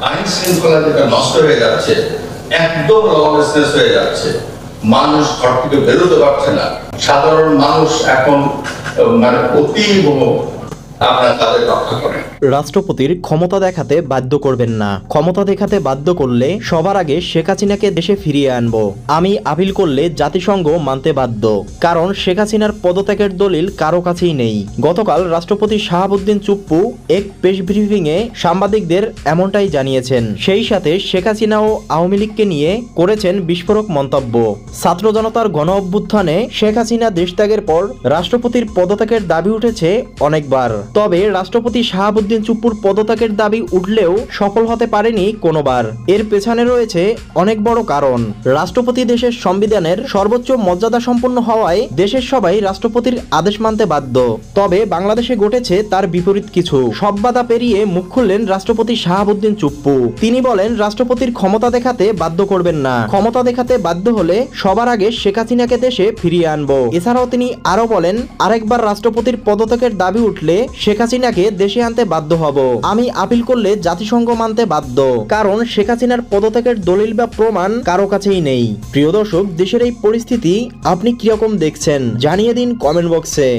আইন শৃঙ্খলা যেটা নষ্ট হয়ে যাচ্ছে, একদম ললেসনেস হয়ে যাচ্ছে, মানুষ ঘর থেকে বেরোতে পারছে না, সাধারণ মানুষ এখন মানে অতীব আপনারা তাদের রক্ষা করেন। রাষ্ট্রপতির ক্ষমতা দেখাতে বাধ্য করবেন না। ক্ষমতা দেখাতে বাধ্য করলে সবার আগে শেখ হাসিনাকে দেশে ফিরিয়ে আনবো। আমি আপিল করলে জাতিসংঘ মানতে বাধ্য, কারণ শেখ হাসিনার পদত্যাগের দলিল কারো কাছেই নেই। গতকাল রাষ্ট্রপতি শাহাবুদ্দিন চুপ্পু এক প্রেস ব্রিফিংয়ে সাংবাদিকদের এমনটাই জানিয়েছেন। সেই সাথে শেখ হাসিনা ও আওয়ামী লীগকে নিয়ে করেছেন বিস্ফোরক মন্তব্য। ছাত্র জনতার গণ অভ্যুত্থানে শেখ হাসিনা দেশত্যাগের পর রাষ্ট্রপতির পদত্যাগের দাবি উঠেছে অনেকবার। তবে রাষ্ট্রপতি শাহাবুদ্দিন চুপ্পুর পদত্যাগের দাবি উঠলেও সফল হতে পারেনি কোনোবার। এর পেছনে রয়েছে অনেক বড় কারণ। রাষ্ট্রপতি দেশের সংবিধানের সর্বোচ্চ মর্যাদা সম্পন্ন হওয়ায় দেশের সবাই রাষ্ট্রপতির আদেশ মানতে বাধ্য। তবে বাংলাদেশে ঘটেছে তার বিপরীত কিছু। সব বাধা পেরিয়ে মুখ খুললেন রাষ্ট্রপতি শাহাবুদ্দিন চুপ্পু। তিনি বলেন, রাষ্ট্রপতির ক্ষমতা দেখাতে বাধ্য করবেন না। ক্ষমতা দেখাতে বাধ্য হলে সবার আগে শেখ হাসিনাকে দেশে ফিরিয়ে আনবো। এছাড়াও তিনি আরো বলেন, আরেকবার রাষ্ট্রপতির পদত্যাগের দাবি উঠলে শেখ হাসিনাকে দেশে আনতে বাধ্য হব। আমি আপিল করলে জাতিসংঘ মানতে বাধ্য, কারণ শেখ হাসিনার পদত্যাগের দলিল বা প্রমাণ কারো কাছেই নেই। প্রিয় দর্শক, দেশের এই পরিস্থিতি আপনি কিরকম দেখছেন জানিয়ে দিন কমেন্ট বক্সে।